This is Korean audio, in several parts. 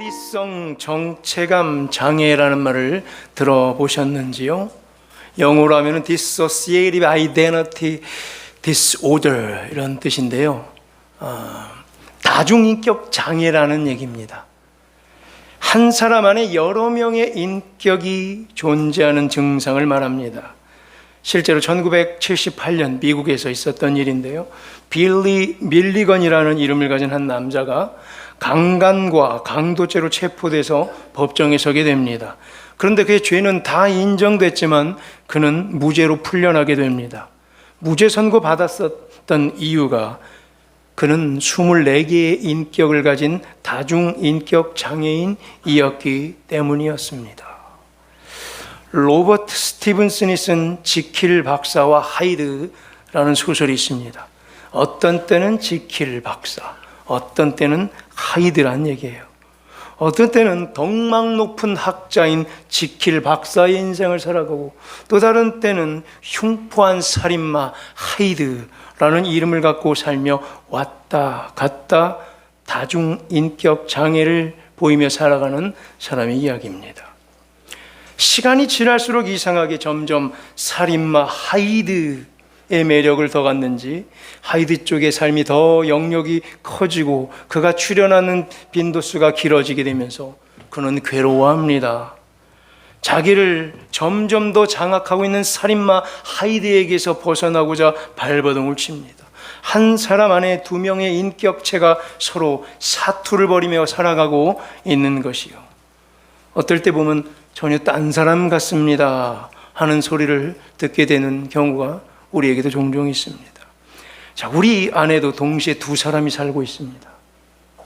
어디성 정체감 장애라는 말을 들어보셨는지요? 영어로 하면 Dissociative Identity Disorder 이런 뜻인데요. 다중인격 장애라는 얘기입니다. 한 사람 안에 여러 명의 인격이 존재하는 증상을 말합니다. 실제로 1978년 미국에서 있었던 일인데요. 빌리 밀리건이라는 이름을 가진 한 남자가 강간과 강도죄로 체포돼서 법정에 서게 됩니다. 그런데 그의 죄는 다 인정됐지만 그는 무죄로 풀려나게 됩니다. 무죄 선고 받았었던 이유가 그는 24개의 인격을 가진 다중인격 장애인이었기 때문이었습니다. 로버트 스티븐슨이 쓴 지킬 박사와 하이드라는 소설이 있습니다. 어떤 때는 지킬 박사, 어떤 때는 하이드란 얘기예요. 어떤 때는 덕망 높은 학자인 지킬 박사의 인생을 살아가고 또 다른 때는 흉포한 살인마 하이드라는 이름을 갖고 살며 왔다 갔다 다중인격 장애를 보이며 살아가는 사람의 이야기입니다. 시간이 지날수록 이상하게 점점 살인마 하이드의 매력을 더 갖는지 하이드 쪽의 삶이 더 영역이 커지고 그가 출연하는 빈도수가 길어지게 되면서 그는 괴로워합니다. 자기를 점점 더 장악하고 있는 살인마 하이드에게서 벗어나고자 발버둥을 칩니다. 한 사람 안에 두 명의 인격체가 서로 사투를 벌이며 살아가고 있는 것이요. 어떨 때 보면 전혀 딴 사람 같습니다 하는 소리를 듣게 되는 경우가 우리에게도 종종 있습니다. 자, 우리 안에도 동시에 두 사람이 살고 있습니다.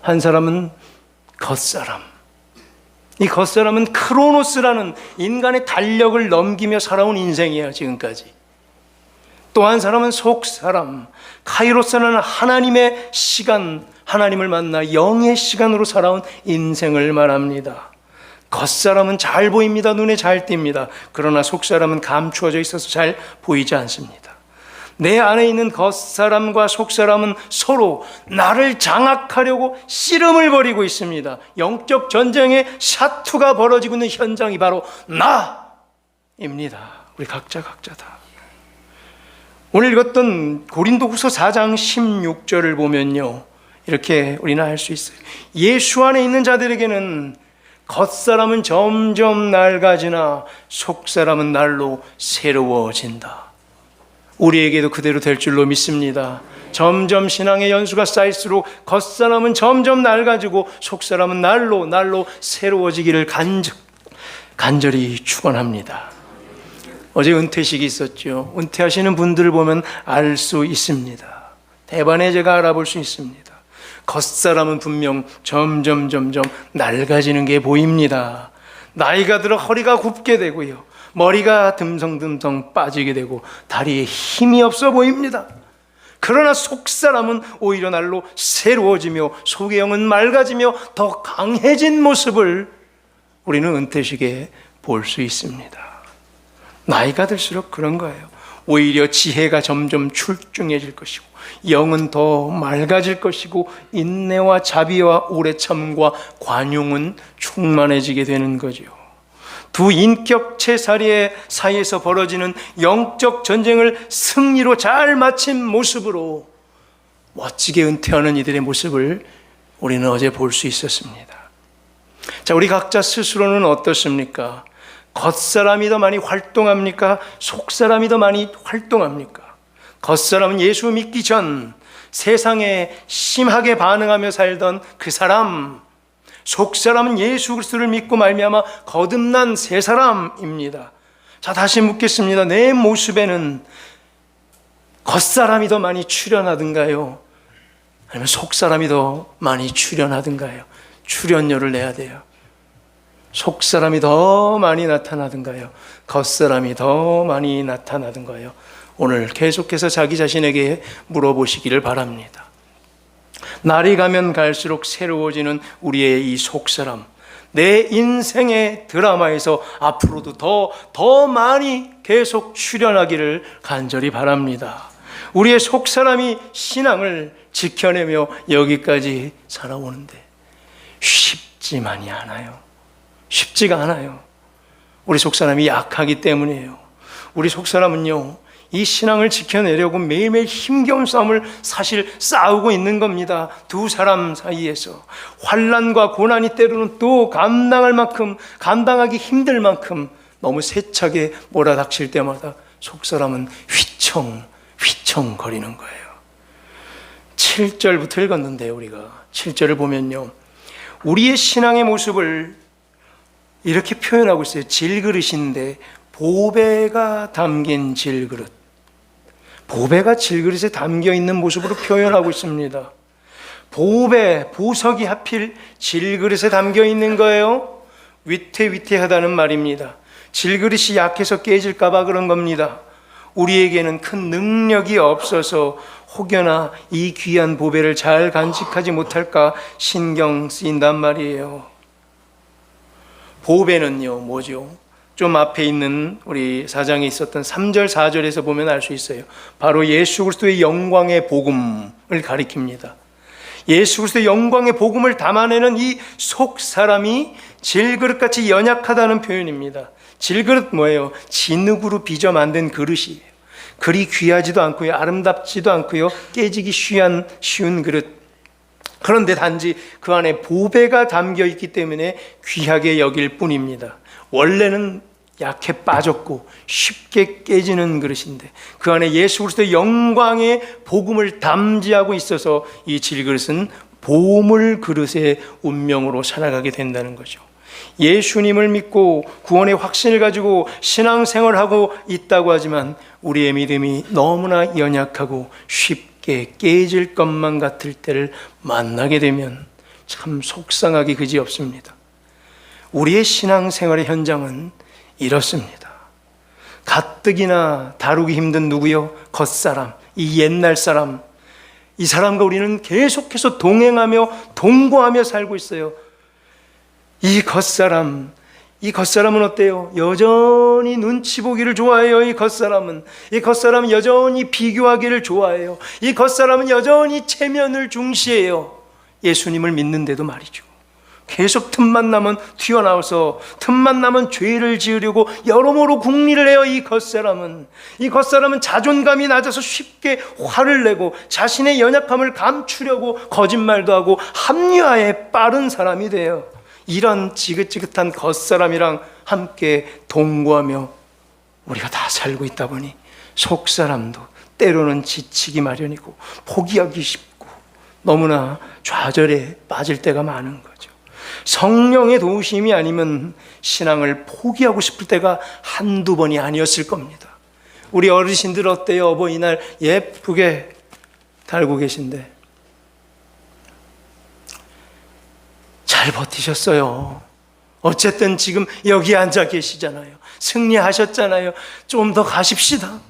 한 사람은 겉사람. 이 겉사람은 크로노스라는 인간의 달력을 넘기며 살아온 인생이에요, 지금까지. 또 한 사람은 속사람. 카이로스라는 하나님의 시간, 하나님을 만나 영의 시간으로 살아온 인생을 말합니다. 겉사람은 잘 보입니다. 눈에 잘 띕니다. 그러나 속사람은 감추어져 있어서 잘 보이지 않습니다. 내 안에 있는 겉사람과 속사람은 서로 나를 장악하려고 씨름을 벌이고 있습니다. 영적 전쟁의 사투가 벌어지고 있는 현장이 바로 나입니다. 우리 각자다. 오늘 읽었던 고린도후서 4장 16절을 보면요, 이렇게 우리는 알 수 있어요. 예수 안에 있는 자들에게는 겉사람은 점점 낡아지나 속사람은 날로 새로워진다. 우리에게도 그대로 될 줄로 믿습니다. 점점 신앙의 연수가 쌓일수록 겉사람은 점점 낡아지고 속사람은 날로 새로워지기를 간절히 축원합니다. 어제 은퇴식이 있었죠. 은퇴하시는 분들을 보면 알 수 있습니다. 대반에 제가 알아볼 수 있습니다. 겉사람은 분명 점점 낡아지는 게 보입니다. 나이가 들어 허리가 굽게 되고요, 머리가 듬성듬성 빠지게 되고 다리에 힘이 없어 보입니다. 그러나 속사람은 오히려 날로 새로워지며 속의 영은 맑아지며 더 강해진 모습을 우리는 은퇴식에 볼 수 있습니다. 나이가 들수록 그런 거예요. 오히려 지혜가 점점 출중해질 것이고 영은 더 맑아질 것이고 인내와 자비와 오래 참과 관용은 충만해지게 되는 거죠. 두 인격체 사이에서 벌어지는 영적 전쟁을 승리로 잘 마친 모습으로 멋지게 은퇴하는 이들의 모습을 우리는 어제 볼 수 있었습니다. 자, 우리 각자 스스로는 어떻습니까? 겉사람이 더 많이 활동합니까? 속사람이 더 많이 활동합니까? 겉사람은 예수 믿기 전 세상에 심하게 반응하며 살던 그 사람, 속사람은 예수 그리스도를 믿고 말미암아 거듭난 새 사람입니다. 자, 다시 묻겠습니다. 내 모습에는 겉사람이 더 많이 출현하든가요? 아니면 속사람이 더 많이 출현하든가요? 출연료를 내야 돼요. 속사람이 더 많이 나타나든가요? 겉사람이 더 많이 나타나든가요? 오늘 계속해서 자기 자신에게 물어보시기를 바랍니다. 날이 가면 갈수록 새로워지는 우리의 이 속사람, 내 인생의 드라마에서 앞으로도 더 많이 계속 출연하기를 간절히 바랍니다. 우리의 속사람이 신앙을 지켜내며 여기까지 살아오는데 쉽지만이 않아요. 쉽지가 않아요. 우리 속사람이 약하기 때문이에요. 우리 속사람은요, 이 신앙을 지켜내려고 매일매일 힘겨운 싸움을 사실 싸우고 있는 겁니다. 두 사람 사이에서 환난과 고난이 때로는 또 감당하기 힘들 만큼 너무 세차게 몰아닥칠 때마다 속사람은 휘청휘청 거리는 거예요. 7절부터 읽었는데 우리가 7절을 보면요, 우리의 신앙의 모습을 이렇게 표현하고 있어요. 질그릇인데 보배가 담긴 질그릇. 보배가 질그릇에 담겨 있는 모습으로 표현하고 있습니다. 보석이 하필 질그릇에 담겨 있는 거예요. 위태위태하다는 말입니다. 질그릇이 약해서 깨질까봐 그런 겁니다. 우리에게는 큰 능력이 없어서 혹여나 이 귀한 보배를 잘 간직하지 못할까 신경 쓰인단 말이에요. 보배는요, 뭐죠? 좀 앞에 있는 우리 4장에 있었던 3절, 4절에서 보면 알 수 있어요. 바로 예수 그리스도의 영광의 복음을 가리킵니다. 예수 그리스도의 영광의 복음을 담아내는 이 속 사람이 질그릇같이 연약하다는 표현입니다. 질그릇 뭐예요? 진흙으로 빚어 만든 그릇이에요. 그리 귀하지도 않고요, 아름답지도 않고요, 깨지기 쉬운 그릇. 그런데 단지 그 안에 보배가 담겨 있기 때문에 귀하게 여길 뿐입니다. 원래는 약해 빠졌고 쉽게 깨지는 그릇인데 그 안에 예수 그리스도의 영광의 복음을 담지하고 있어서 이 질그릇은 보물 그릇의 운명으로 살아가게 된다는 거죠. 예수님을 믿고 구원의 확신을 가지고 신앙생활하고 있다고 하지만 우리의 믿음이 너무나 연약하고 쉽게 깨질 것만 같을 때를 만나게 되면 참 속상하기 그지없습니다. 우리의 신앙생활의 현장은 이렇습니다. 가뜩이나 다루기 힘든 누구요? 겉사람, 이 옛날 사람. 이 사람과 우리는 계속해서 동행하며 동거하며 살고 있어요. 이 겉사람은 어때요? 여전히 눈치 보기를 좋아해요. 이 겉사람은 여전히 비교하기를 좋아해요. 이 겉사람은 여전히 체면을 중시해요. 예수님을 믿는데도 말이죠. 계속 틈만 나면 튀어나와서 틈만 나면 죄를 지으려고 여러모로 궁리를 해요. 이 겉사람은 자존감이 낮아서 쉽게 화를 내고 자신의 연약함을 감추려고 거짓말도 하고 합리화에 빠른 사람이 돼요. 이런 지긋지긋한 겉사람이랑 함께 동거하며 우리가 다 살고 있다 보니 속사람도 때로는 지치기 마련이고 포기하기 쉽고 너무나 좌절에 빠질 때가 많은 거죠. 성령의 도우심이 아니면 신앙을 포기하고 싶을 때가 한두 번이 아니었을 겁니다. 우리 어르신들 어때요? 어버이날 예쁘게 달고 계신데 잘 버티셨어요. 어쨌든 지금 여기 앉아 계시잖아요. 승리하셨잖아요. 좀 더 가십시다.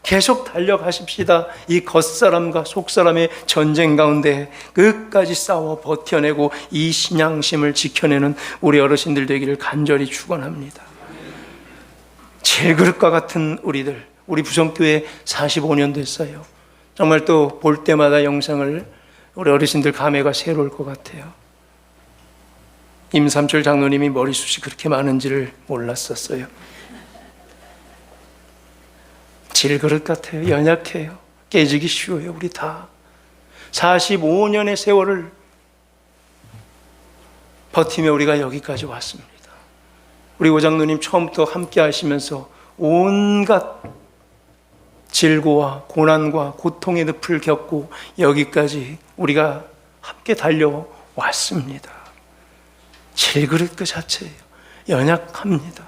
계속 달려가십시다. 이 겉사람과 속사람의 전쟁 가운데 끝까지 싸워 버텨내고 이 신앙심을 지켜내는 우리 어르신들 되기를 간절히 축원합니다. 질그릇과 같은 우리 부성교회 45년 됐어요. 정말 또 볼 때마다 영상을 우리 어르신들 감회가 새로울 것 같아요. 임삼철 장로님이 머리숱이 그렇게 많은지를 몰랐었어요. 질그릇 같아요. 연약해요. 깨지기 쉬워요. 우리 다 45년의 세월을 버티며 우리가 여기까지 왔습니다. 우리 오장로님 처음부터 함께 하시면서 온갖 질고와 고난과 고통의 늪을 겪고 여기까지 우리가 함께 달려왔습니다. 질그릇 그 자체예요. 연약합니다.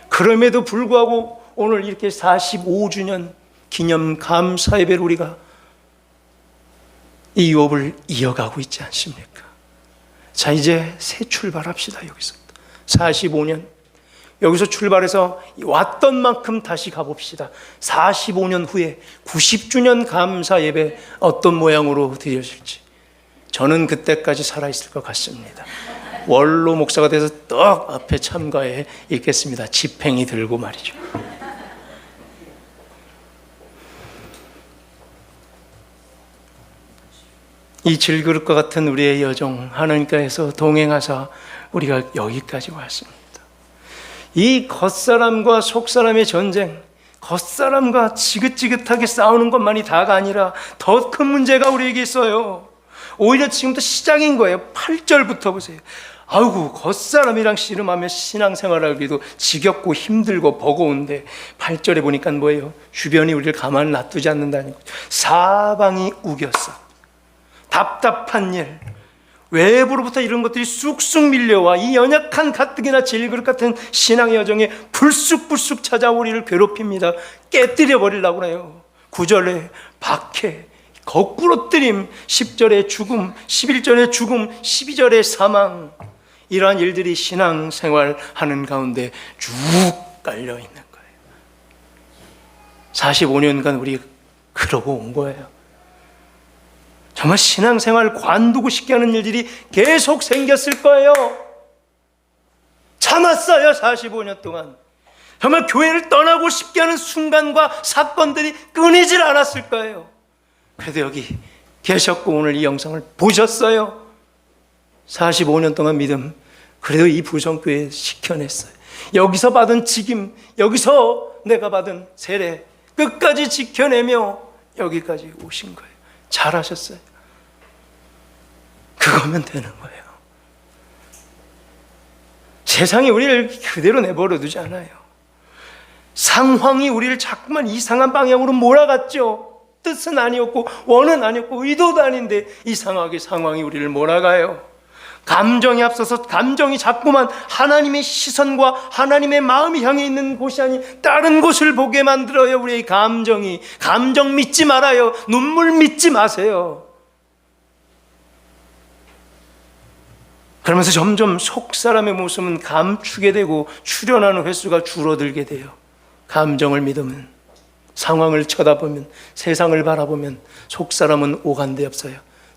그럼에도 불구하고 오늘 이렇게 45주년 기념 감사 예배를 우리가 이 유업을 이어가고 있지 않습니까? 자, 이제 새 출발합시다. 여기서 45년 여기서 출발해서 왔던 만큼 다시 가봅시다. 45년 후에 90주년 감사 예배 어떤 모양으로 드려질지 저는 그때까지 살아있을 것 같습니다. 원로 목사가 돼서 떡 앞에 참가해 있겠습니다. 지팽이 들고 말이죠. 이 질그릇과 같은 우리의 여정 하나님께서 동행하사 우리가 여기까지 왔습니다. 이 겉사람과 속사람의 전쟁, 겉사람과 지긋지긋하게 싸우는 것만이 다가 아니라 더 큰 문제가 우리에게 있어요. 오히려 지금부터 시작인 거예요. 8절부터 보세요. 아이고, 겉사람이랑 씨름하며 신앙생활하기도 지겹고 힘들고 버거운데 8절에 보니까 뭐예요? 주변이 우리를 가만히 놔두지 않는다는 거죠. 사방이 우겼어. 답답한 일, 외부로부터 이런 것들이 쑥쑥 밀려와 이 연약한 가뜩이나 질그릇 같은 신앙의 여정에 불쑥불쑥 찾아 우리를 괴롭힙니다. 깨뜨려 버리려고 해요. 9절에 박해, 거꾸로 뜨림, 10절에 죽음, 11절에 죽음, 12절에 사망, 이러한 일들이 신앙생활하는 가운데 쭉 깔려 있는 거예요. 45년간 우리 그러고 온 거예요. 정말 신앙생활 관두고 싶게 하는 일들이 계속 생겼을 거예요. 참았어요. 45년 동안. 정말 교회를 떠나고 싶게 하는 순간과 사건들이 끊이질 않았을 거예요. 그래도 여기 계셨고 오늘 이 영상을 보셨어요. 45년 동안 믿음, 그래도 이 부성교회에 지켜냈어요. 여기서 받은 직임, 여기서 내가 받은 세례 끝까지 지켜내며 여기까지 오신 거예요. 잘하셨어요. 그거면 되는 거예요. 세상이 우리를 그대로 내버려 두지 않아요. 상황이 우리를 자꾸만 이상한 방향으로 몰아갔죠. 뜻은 아니었고 원은 아니었고 의도도 아닌데 이상하게 상황이 우리를 몰아가요. 감정이 앞서서 감정이 자꾸만 하나님의 시선과 하나님의 마음이 향해 있는 곳이 아닌 다른 곳을 보게 만들어요. 우리의 감정이. 감정 믿지 말아요. 눈물 믿지 마세요. 그러면서 점점 속사람의 모습은 감추게 되고 출현하는 횟수가 줄어들게 돼요. 감정을 믿으면, 상황을 쳐다보면, 세상을 바라보면 속사람은 오간데 없어요.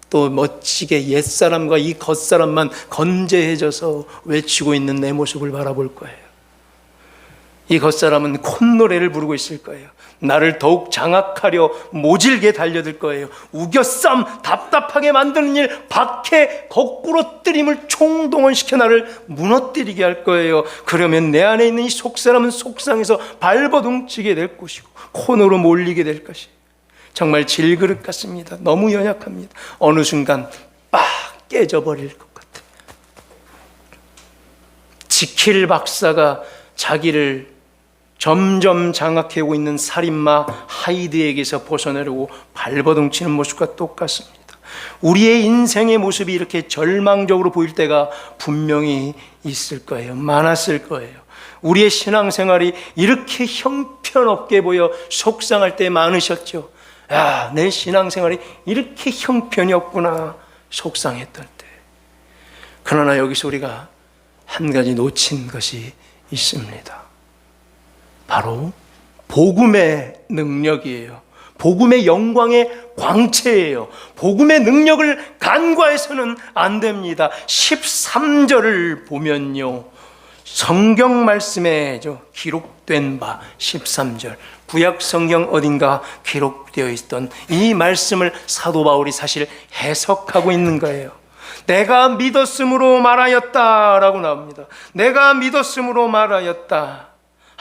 또 멋지게 옛사람과 이 겉사람만 건재해져서 외치고 있는 내 모습을 바라볼 거예요. 이 겉사람은 콧노래를 부르고 있을 거예요. 나를 더욱 장악하려 모질게 달려들 거예요. 우겨쌈, 답답하게 만드는 일, 박해, 거꾸로 뜨림을 총동원시켜 나를 무너뜨리게 할 거예요. 그러면 내 안에 있는 이 속사람은 속상해서 발버둥치게 될 것이고 코너로 몰리게 될 것이에요. 정말 질그릇 같습니다. 너무 연약합니다. 어느 순간 빡 깨져버릴 것 같아요. 지킬 박사가 자기를 점점 장악해오고 있는 살인마 하이드에게서 벗어나려고 발버둥치는 모습과 똑같습니다. 우리의 인생의 모습이 이렇게 절망적으로 보일 때가 분명히 있을 거예요. 많았을 거예요. 우리의 신앙생활이 이렇게 형편없게 보여 속상할 때 많으셨죠. 야, 내 신앙생활이 이렇게 형편이 없구나 속상했던 때. 그러나 여기서 우리가 한 가지 놓친 것이 있습니다. 바로 복음의 능력이에요. 복음의 영광의 광채예요. 복음의 능력을 간과해서는 안 됩니다. 13절을 보면요, 성경 말씀에 기록된 바 13절, 구약 성경 어딘가 기록되어 있던 이 말씀을 사도 바울이 사실 해석하고 있는 거예요. 내가 믿었으므로 말하였다라고 나옵니다. 내가 믿었으므로 말하였다.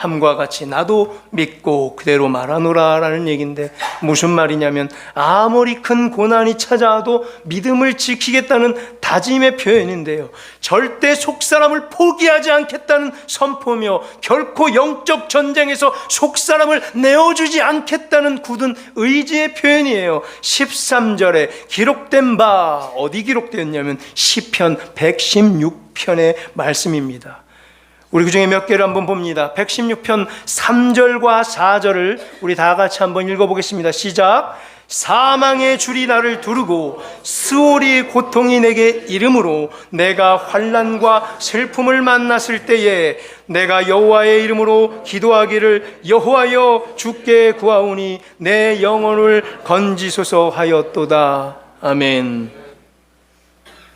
함과 같이 나도 믿고 그대로 말하노라라는 얘기인데 무슨 말이냐면 아무리 큰 고난이 찾아와도 믿음을 지키겠다는 다짐의 표현인데요. 절대 속사람을 포기하지 않겠다는 선포며 결코 영적 전쟁에서 속사람을 내어주지 않겠다는 굳은 의지의 표현이에요. 13절에 기록된 바, 어디 기록되었냐면 시편 116편의 말씀입니다. 우리 그 중에 몇 개를 한번 봅니다. 116편 3절과 4절을 우리 다 같이 한번 읽어보겠습니다. 시작. 사망의 줄이 나를 두르고 스올이 고통이 내게 이름으로 내가 환난과 슬픔을 만났을 때에 내가 여호와의 이름으로 기도하기를 여호와여 주께 구하오니 내 영혼을 건지소서 하였도다. 아멘.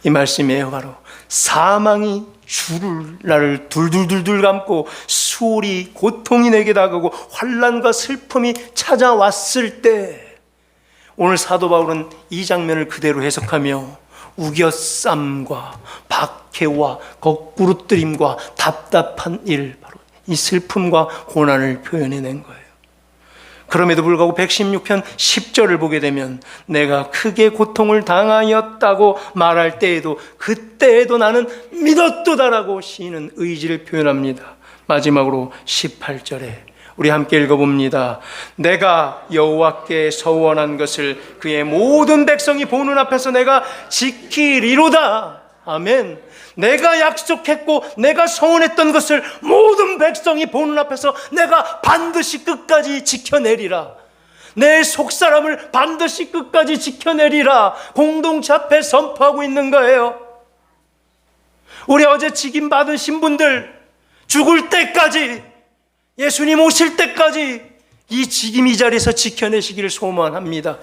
이 말씀이에요. 바로 사망이 줄을 나를 둘둘둘둘 감고 수월이 고통이 내게 다가오고 환난과 슬픔이 찾아왔을 때 오늘 사도 바울은 이 장면을 그대로 해석하며 우겨쌈과 박해와 거꾸로뜨림과 답답한 일, 바로 이 슬픔과 고난을 표현해낸 거예요. 그럼에도 불구하고 116편 10절을 보게 되면 내가 크게 고통을 당하였다고 말할 때에도 그때에도 나는 믿었도다라고 시인은 의지를 표현합니다. 마지막으로 18절에 우리 함께 읽어봅니다. 내가 여호와께 서원한 것을 그의 모든 백성이 보는 앞에서 내가 지키리로다. 아멘. 내가 약속했고 내가 서원했던 것을 모든 백성이 보는 앞에서 내가 반드시 끝까지 지켜내리라. 내 속사람을 반드시 끝까지 지켜내리라. 공동체 앞에 선포하고 있는 거예요. 우리 어제 직임 받으신 분들, 죽을 때까지, 예수님 오실 때까지 이 직임 이 자리에서 지켜내시기를 소망합니다.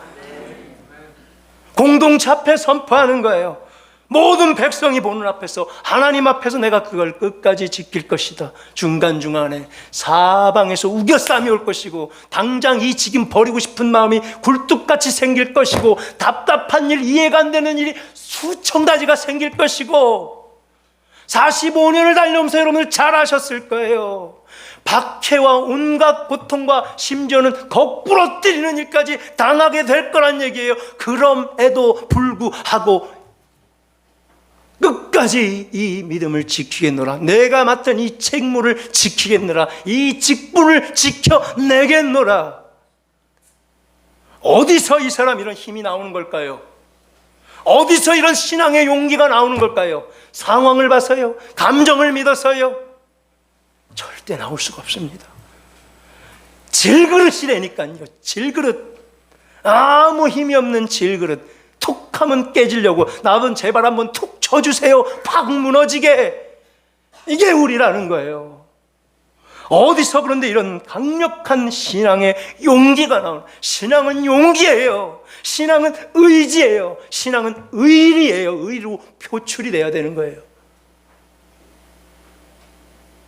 공동체 앞에 선포하는 거예요. 모든 백성이 보는 앞에서, 하나님 앞에서 내가 그걸 끝까지 지킬 것이다. 중간중간에 사방에서 우겨쌈이 올 것이고, 당장 이 직임 버리고 싶은 마음이 굴뚝같이 생길 것이고, 답답한 일, 이해가 안 되는 일이 수천 가지가 생길 것이고, 45년을 달려오면서 여러분들 잘 아셨을 거예요. 박해와 온갖 고통과 심지어는 거꾸로 때리는 일까지 당하게 될 거란 얘기예요. 그럼에도 불구하고 끝까지 이 믿음을 지키겠노라. 내가 맡은 이 책무를 지키겠노라. 이 직분을 지켜내겠노라. 어디서 이 사람 이런 힘이 나오는 걸까요? 어디서 이런 신앙의 용기가 나오는 걸까요? 상황을 봐서요? 감정을 믿어서요? 절대 나올 수가 없습니다. 질그릇이라니까요. 질그릇. 아무 힘이 없는 질그릇. 툭 하면 깨지려고, 나는 제발 한번 툭 쳐주세요. 팍 무너지게. 이게 우리라는 거예요. 어디서 그런데 이런 강력한 신앙의 용기가 나오는, 신앙은 용기예요. 신앙은 의지예요. 신앙은 의리예요. 의리로 표출이 돼야 되는 거예요.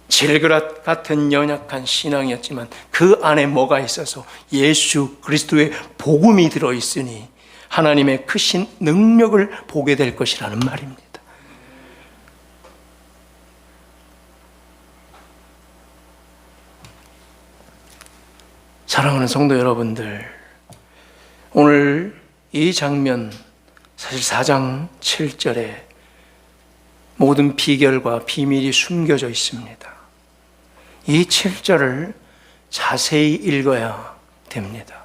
질그릇 같은 연약한 신앙이었지만 그 안에 뭐가 있어서 예수 그리스도의 복음이 들어있으니 하나님의 크신 능력을 보게 될 것이라는 말입니다. 사랑하는 성도 여러분들, 오늘 이 장면, 사실 4장 7절에 모든 비결과 비밀이 숨겨져 있습니다. 이 7절을 자세히 읽어야 됩니다.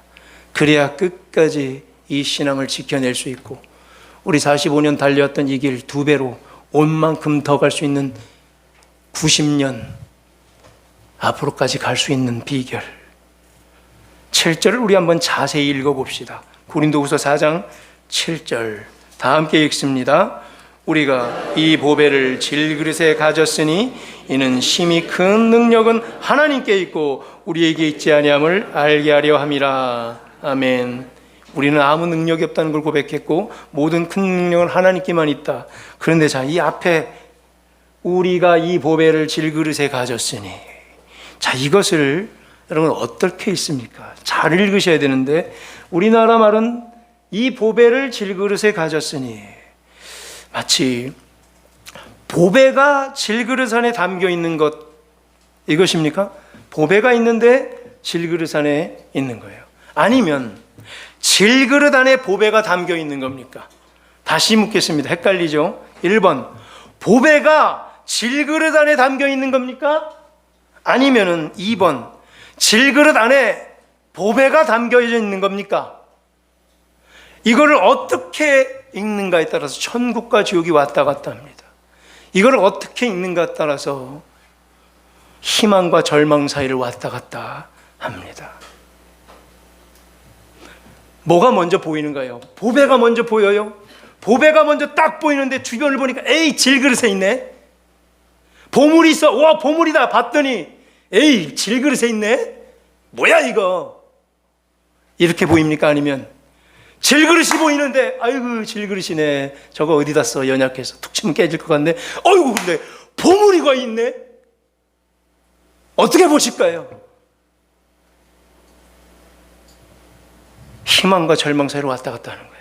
그래야 끝까지 이 신앙을 지켜낼 수 있고, 우리 45년 달려왔던 이 길 2배로 온 만큼 더 갈 수 있는 90년 앞으로까지 갈 수 있는 비결. 7절을 우리 한번 자세히 읽어봅시다. 고린도후서 4장 7절 다 함께 읽습니다. 우리가 이 보배를 질그릇에 가졌으니 이는 심히 큰 능력은 하나님께 있고 우리에게 있지 아니함을 알게 하려 함이라. 아멘. 우리는 아무 능력이 없다는 걸 고백했고 모든 큰 능력은 하나님께만 있다. 그런데 자, 이 앞에 우리가 이 보배를 질그릇에 가졌으니, 자, 이것을 여러분 어떻게 읽습니까? 잘 읽으셔야 되는데, 우리나라 말은 이 보배를 질그릇에 가졌으니, 마치 보배가 질그릇 안에 담겨 있는 것, 이것입니까? 보배가 있는데 질그릇 안에 있는 거예요. 아니면 질그릇 안에 보배가 담겨 있는 겁니까? 다시 묻겠습니다. 헷갈리죠? 1번, 보배가 질그릇 안에 담겨 있는 겁니까? 아니면은 2번, 질그릇 안에 보배가 담겨 있는 겁니까? 이거를 어떻게 읽는가에 따라서 천국과 지옥이 왔다 갔다 합니다. 이걸 어떻게 읽는가에 따라서 희망과 절망 사이를 왔다 갔다 합니다. 뭐가 먼저 보이는가요? 보배가 먼저 보여요. 보배가 먼저 딱 보이는데 주변을 보니까 에이, 질그릇에 있네. 보물이 있어. 와, 보물이다. 봤더니 에이, 질그릇에 있네. 뭐야 이거? 이렇게 보입니까? 아니면 질그릇이 보이는데 아이고, 질그릇이네. 저거 어디다 써? 연약해서 툭 치면 깨질 것 같네. 아이고, 근데 보물이가 있네. 어떻게 보실까요? 희망과 절망 사이로 왔다 갔다 하는 거예요.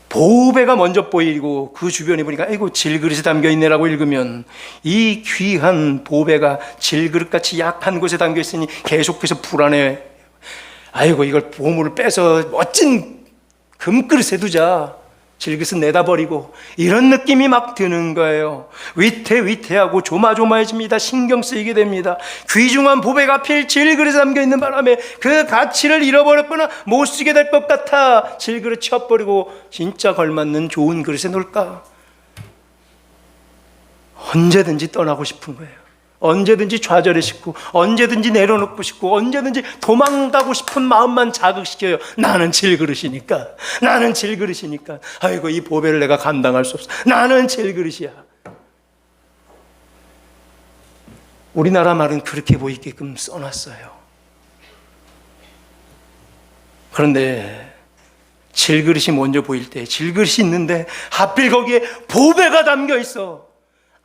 보배가 먼저 보이고 그 주변에 보니까 아이고 질그릇에 담겨 있네라고 읽으면 이 귀한 보배가 질그릇같이 약한 곳에 담겨 있으니 계속해서 불안해. 아이고 이걸 보물을 빼서 멋진 금그릇에 두자. 질그릇은 내다 버리고 이런 느낌이 막 드는 거예요. 위태위태하고 조마조마해집니다. 신경 쓰이게 됩니다. 귀중한 보배가 하필 질그릇에 담겨있는 바람에 그 가치를 잃어버렸거나 못 쓰게 될 것 같아 질그릇 치워버리고 진짜 걸맞는 좋은 그릇에 놓을까? 언제든지 떠나고 싶은 거예요. 언제든지 좌절해 싶고 언제든지 내려놓고 싶고 언제든지 도망가고 싶은 마음만 자극시켜요. 나는 질그릇이니까, 나는 질그릇이니까. 아이고 이 보배를 내가 감당할 수 없어. 나는 질그릇이야. 우리나라 말은 그렇게 보이게끔 써놨어요. 그런데 질그릇이 먼저 보일 때, 질그릇이 있는데 하필 거기에 보배가 담겨 있어.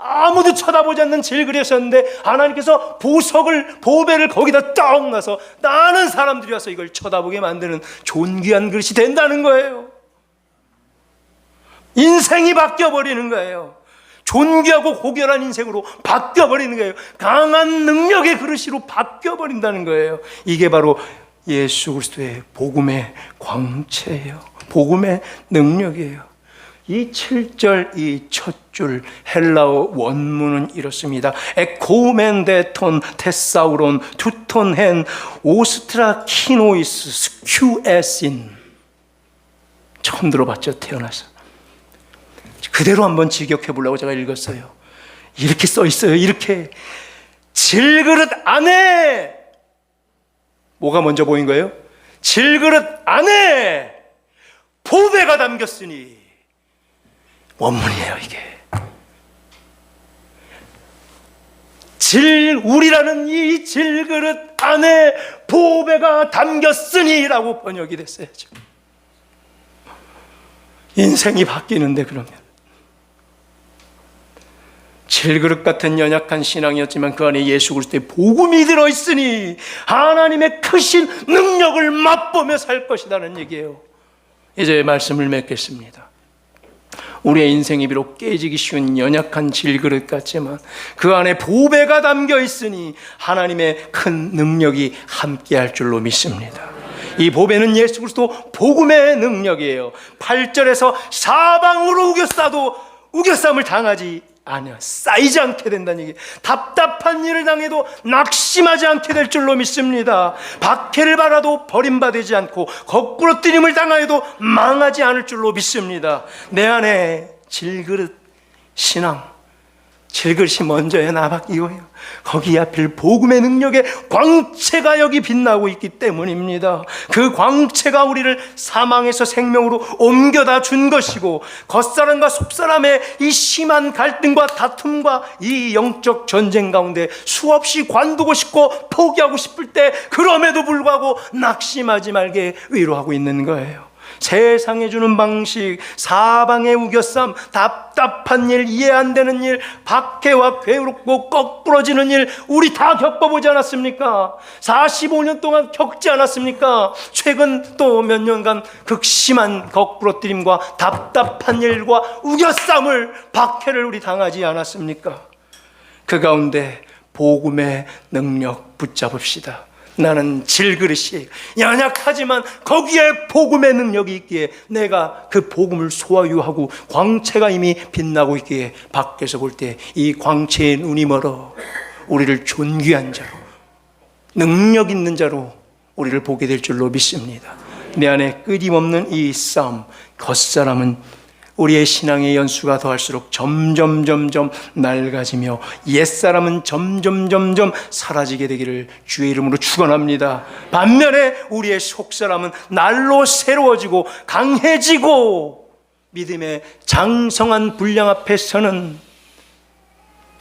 아무도 쳐다보지 않는 질그릇이었는데 하나님께서 보배를 거기다 딱 놔서 많은 사람들이 와서 이걸 쳐다보게 만드는 존귀한 그릇이 된다는 거예요. 인생이 바뀌어버리는 거예요. 존귀하고 고결한 인생으로 바뀌어버리는 거예요. 강한 능력의 그릇으로 바뀌어버린다는 거예요. 이게 바로 예수 그리스도의 복음의 광채예요. 복음의 능력이에요. 이 7절 이 첫 줄 헬라어 원문은 이렇습니다. 에코멘데톤 테사우론 투톤헨 오스트라키노이스 스큐에신. 처음 들어봤죠? 태어나서. 그대로 한번 직역해 보려고 제가 읽었어요. 이렇게 써 있어요. 이렇게 질그릇 안에 뭐가 먼저 보인 거예요? 질그릇 안에 보배가 담겼으니. 원문이에요. 이게 우리라는 이 질그릇 안에 보배가 담겼으니 라고 번역이 됐어야죠. 인생이 바뀌는데 그러면 질그릇 같은 연약한 신앙이었지만 그 안에 예수 그리스도의 복음이 들어있으니 하나님의 크신 능력을 맛보며 살 것이라는 얘기예요. 이제 말씀을 맺겠습니다. 우리의 인생이 비록 깨지기 쉬운 연약한 질그릇 같지만 그 안에 보배가 담겨 있으니 하나님의 큰 능력이 함께할 줄로 믿습니다. 이 보배는 예수 그리스도 복음의 능력이에요. 8절에서 사방으로 우겨싸움을 당하지 않아 쌓이지 않게 된다는 얘기. 답답한 일을 당해도 낙심하지 않게 될 줄로 믿습니다. 박해를 받아도 버림받지 않고 거꾸로 뜨림을 당하여도 망하지 않을 줄로 믿습니다. 내 안에 질그릇 신앙, 질그릇이 먼저야 나밖이고요. 거기 하필 복음의 능력의 광채가 여기 빛나고 있기 때문입니다. 그 광채가 우리를 사망에서 생명으로 옮겨다 준 것이고 겉사람과 속사람의 이 심한 갈등과 다툼과 이 영적 전쟁 가운데 수없이 관두고 싶고 포기하고 싶을 때 그럼에도 불구하고 낙심하지 말게 위로하고 있는 거예요. 세상에 주는 방식, 사방의 우겨쌈, 답답한 일, 이해 안 되는 일, 박해와 괴롭고 거꾸러지는 일 우리 다 겪어보지 않았습니까? 45년 동안 겪지 않았습니까? 최근 또 몇 년간 극심한 거꾸러뜨림과 답답한 일과 우겨쌈을, 박해를 우리 당하지 않았습니까? 그 가운데 복음의 능력 붙잡읍시다. 나는 질그릇이 연약하지만 거기에 복음의 능력이 있기에 내가 그 복음을 소유하고 광채가 이미 빛나고 있기에 밖에서 볼 때 이 광채의 눈이 멀어 우리를 존귀한 자로, 능력 있는 자로 우리를 보게 될 줄로 믿습니다. 내 안에 끊임없는 이 싸움, 겉사람은 우리의 신앙의 연수가 더할수록 점점 낡아지며 옛사람은 점점 사라지게 되기를 주의 이름으로 축원합니다. 반면에 우리의 속사람은 날로 새로워지고 강해지고 믿음의 장성한 분량 앞에서는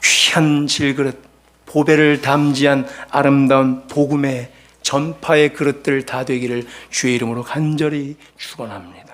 귀한 질그릇, 보배를 담지한 아름다운 복음의 전파의 그릇들 다 되기를 주의 이름으로 간절히 축원합니다.